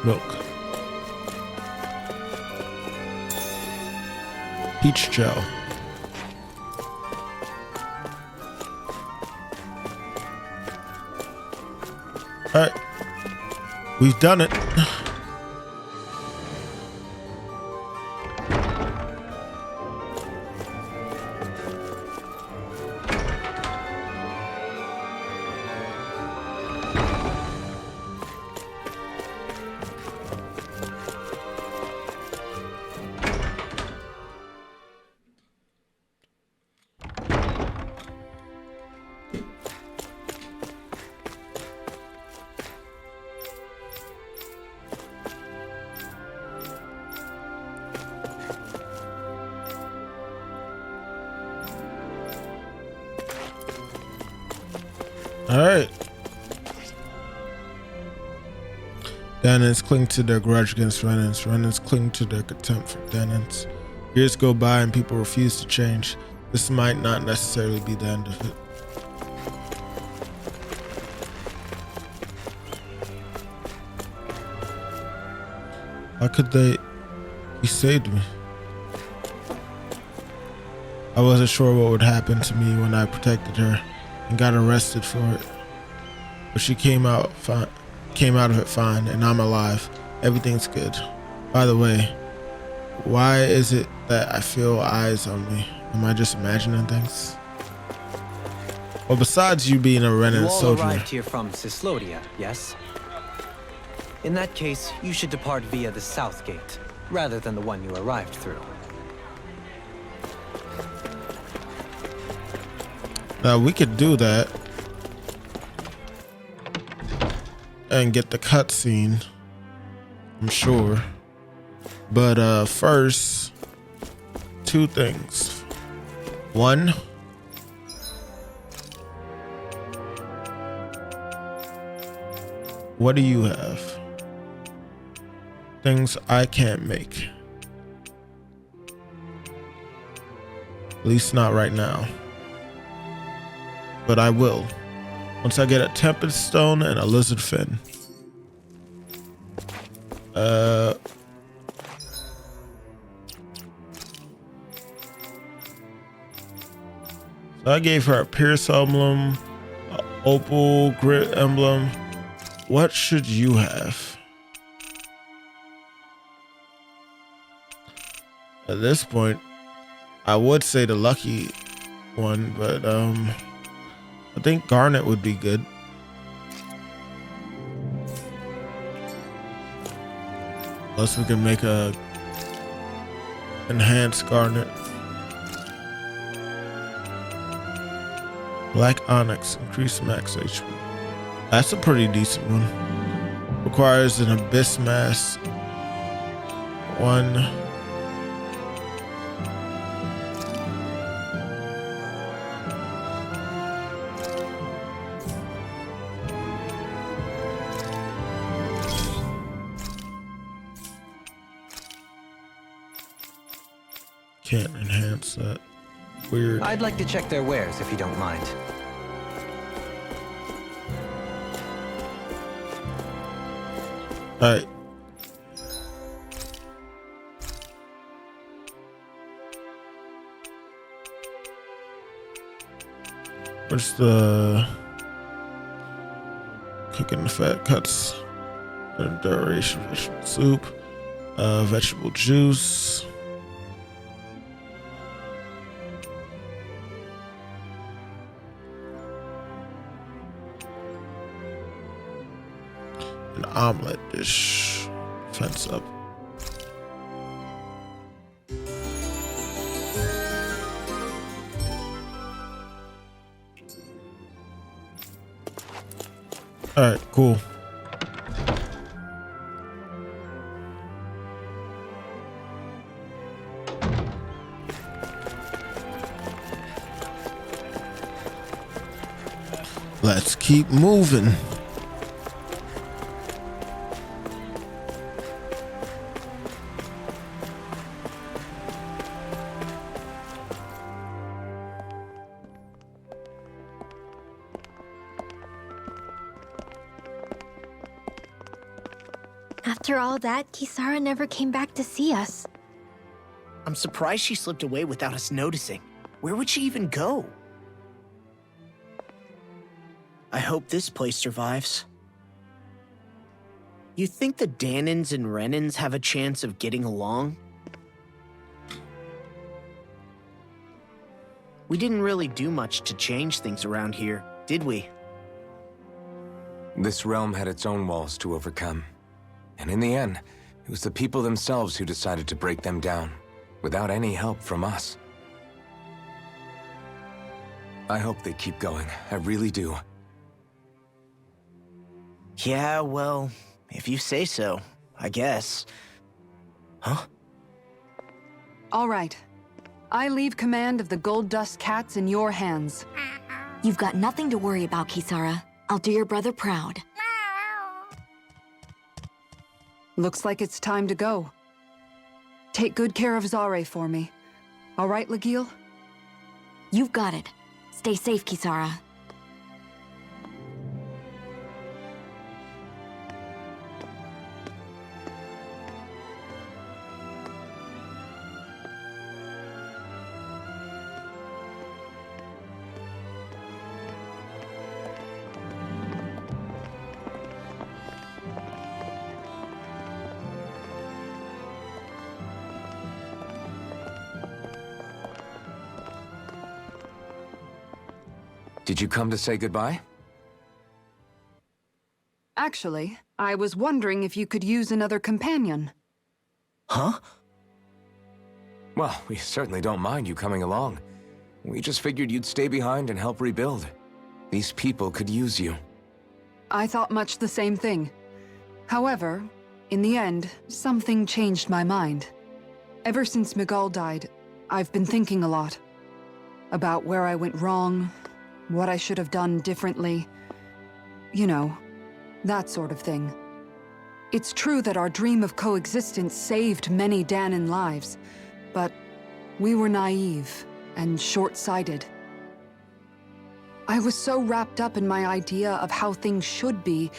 Milk. Peach gel. All right, we've done it. All right. Danans cling to their grudge against Renans. Renans cling to their contempt for Danans. Years go by and people refuse to change. This might not necessarily be the end of it. How could they? He saved me. I wasn't sure what would happen to me when I protected her and got arrested for it. But she came out of it fine, and I'm alive. Everything's good. By the way, why is it that I feel eyes on me? Am I just imagining things? Well, besides you being a Renan soldier. You all arrived here from Cislodia, yes? In that case, you should depart via the south gate, rather than the one you arrived through. Now we could do that and get the cutscene, I'm sure. But first, two things. One, what do you have? Things I can't make. At least not right now. But I will. Once I get a Tempest Stone and a Lizard Fin. So I gave her a Pierce Emblem, an Opal Grit Emblem. What should you have? At this point, I would say the lucky one, but I think Garnet would be good. Unless we can make a enhanced Garnet. Black Onyx, increased max HP. That's a pretty decent one. Requires an Abyss Mass. 1. Can't enhance that. Weird. I'd like to check their wares if you don't mind. Alright. What's the cooking the fat cuts? Duration vegetable soup, vegetable juice. An omelet dish. Fence up. Alright, cool. Let's keep moving. After all that, Kisara never came back to see us. I'm surprised she slipped away without us noticing. Where would she even go? I hope this place survives. You think the Danins and Renins have a chance of getting along? We didn't really do much to change things around here, did we? This realm had its own walls to overcome. And in the end, it was the people themselves who decided to break them down, without any help from us. I hope they keep going. I really do. Yeah, well, if you say so, I guess. Huh? All right. I leave command of the Gold Dust Cats in your hands. You've got nothing to worry about, Kisara. I'll do your brother proud. Looks like it's time to go. Take good care of Zare for me. All right, Legil? You've got it. Stay safe, Kisara. Did you come to say goodbye? Actually, I was wondering if you could use another companion. Huh? Well, we certainly don't mind you coming along. We just figured you'd stay behind and help rebuild. These people could use you. I thought much the same thing. However, in the end, something changed my mind. Ever since Miguel died, I've been thinking a lot. About where I went wrong, what I should have done differently. You know, that sort of thing. It's true that our dream of coexistence saved many Danan lives, but we were naive and short-sighted. I was so wrapped up in my idea of how things should be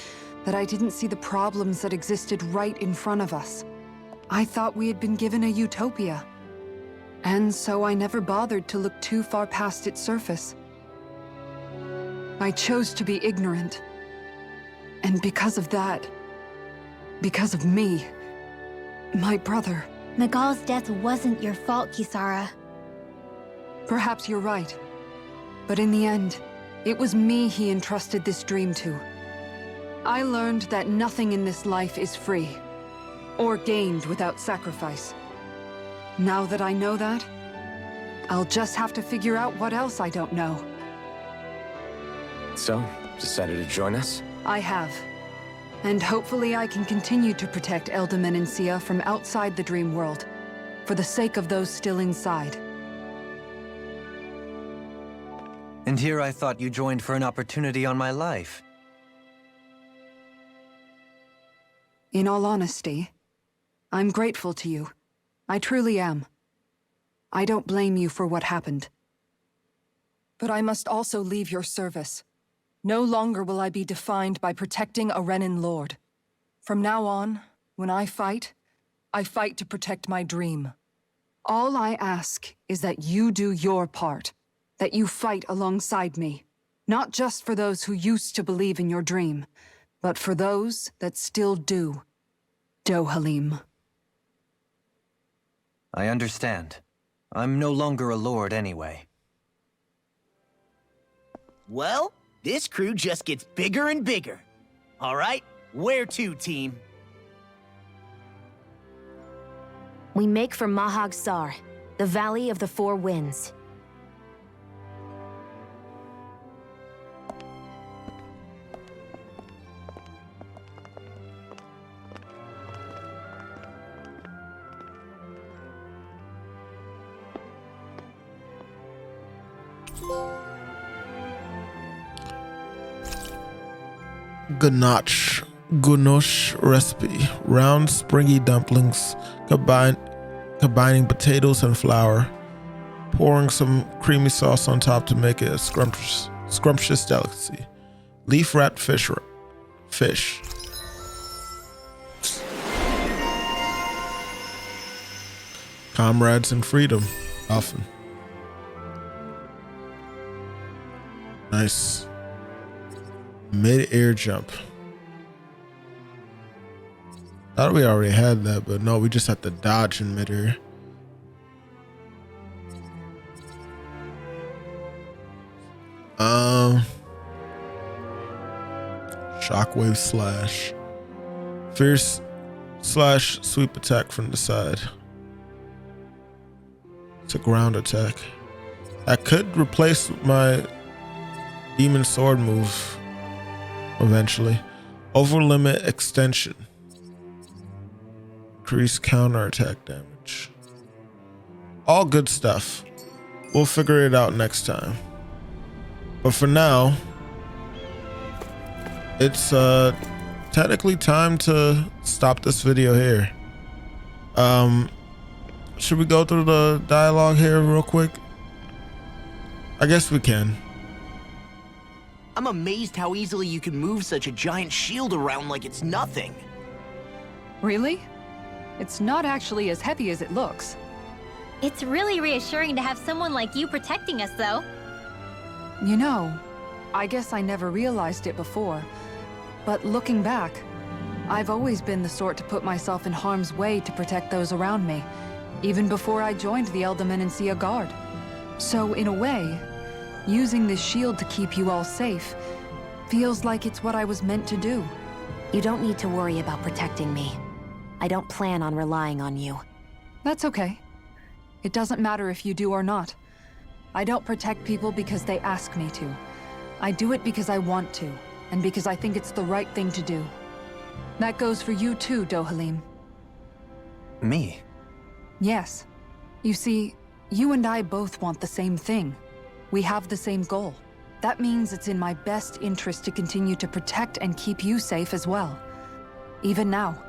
that I didn't see the problems that existed right in front of us. I thought we had been given a utopia. And so I never bothered to look too far past its surface. I chose to be ignorant. And because of that, because of me, my brother... Miguel's death wasn't your fault, Kisara. Perhaps you're right. But in the end, it was me he entrusted this dream to. I learned that nothing in this life is free, or gained without sacrifice. Now that I know that, I'll just have to figure out what else I don't know. So, decided to join us? I have. And hopefully I can continue to protect Elda Menancia from outside the dream world, for the sake of those still inside. And here I thought you joined for an opportunity on my life. In all honesty, I'm grateful to you. I truly am. I don't blame you for what happened. But I must also leave your service. No longer will I be defined by protecting a Renan Lord. From now on, when I fight to protect my dream. All I ask is that you do your part, that you fight alongside me. Not just for those who used to believe in your dream, but for those that still do. Dohalim. I understand. I'm no longer a lord anyway. Well, this crew just gets bigger and bigger. All right, where to, team? We make for Mahag Sar, the Valley of the Four Winds. Ganosh recipe. Round, springy dumplings, combining potatoes and flour. Pouring some creamy sauce on top to make it a scrumptious delicacy. Leaf wrapped fish. Comrades in freedom, often. Nice. Mid-air jump. Thought we already had that, but no, we just have to dodge in mid-air. Shockwave slash. Fierce slash sweep attack from the side. It's a ground attack. I could replace my demon sword move eventually. Over limit extension. Increase counter attack damage. All good stuff. We'll figure it out next time. But for now, it's technically time to stop this video here. Should we go through the dialogue here real quick? I guess we can. I'm amazed how easily you can move such a giant shield around like it's nothing. Really? It's not actually as heavy as it looks. It's really reassuring to have someone like you protecting us, though. You know, I guess I never realized it before, but looking back, I've always been the sort to put myself in harm's way to protect those around me, even before I joined the Elda Menancia Guard. So in a way, using this shield to keep you all safe feels like it's what I was meant to do. You don't need to worry about protecting me. I don't plan on relying on you. That's okay. It doesn't matter if you do or not. I don't protect people because they ask me to. I do it because I want to, and because I think it's the right thing to do. That goes for you too, Dohalim. Me? Yes. You see, you and I both want the same thing. We have the same goal. That means it's in my best interest to continue to protect and keep you safe as well. Even now.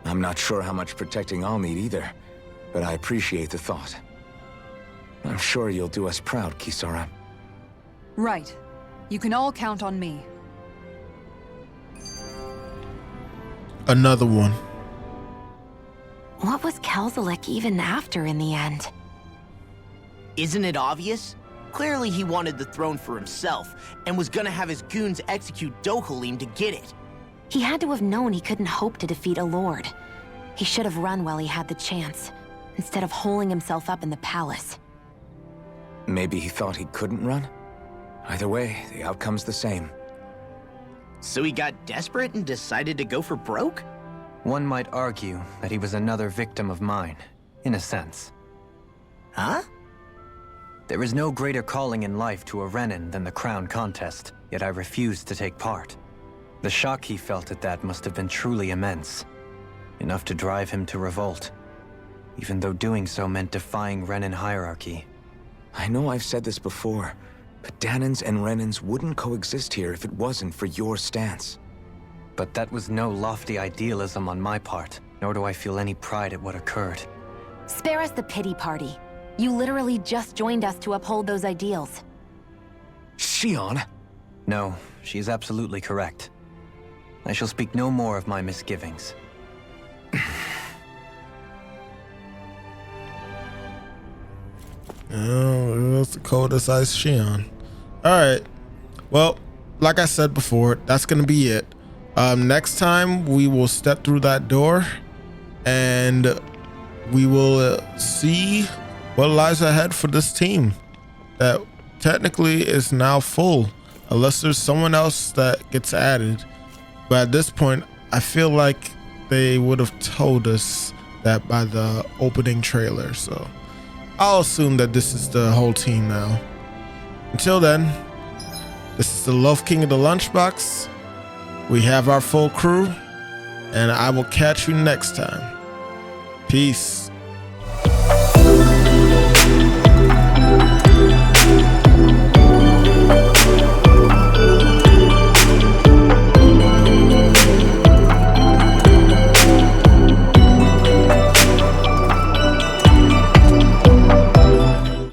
I'm not sure how much protecting I'll need either, but I appreciate the thought. I'm sure you'll do us proud, Kisara. Right. You can all count on me. Another one. What was Kelzalek even after in the end? Isn't it obvious? Clearly he wanted the throne for himself, and was gonna have his goons execute Dohalim to get it. He had to have known he couldn't hope to defeat a lord. He should have run while he had the chance, instead of holding himself up in the palace. Maybe he thought he couldn't run? Either way, the outcome's the same. So he got desperate and decided to go for broke? One might argue that he was another victim of mine, in a sense. Huh? There is no greater calling in life to a Renin than the crown contest, yet I refused to take part. The shock he felt at that must have been truly immense. Enough to drive him to revolt, even though doing so meant defying Renin hierarchy. I know I've said this before, but Danans and Renins wouldn't coexist here if it wasn't for your stance. But that was no lofty idealism on my part, nor do I feel any pride at what occurred. Spare us the pity party. You literally just joined us to uphold those ideals. Shion! No, she is absolutely correct. I shall speak no more of my misgivings. Oh, that's the coldest ice Shion. Alright. Well, like I said before, that's gonna be it. Next time we will step through that door and we will see what lies ahead for this team that technically is now full, unless there's someone else that gets added. But at this point, I feel like they would have told us that by the opening trailer, so I'll assume that this is the whole team now. Until then, this is the Love King of the Lunchbox. We have our full crew, and I will catch you next time. Peace.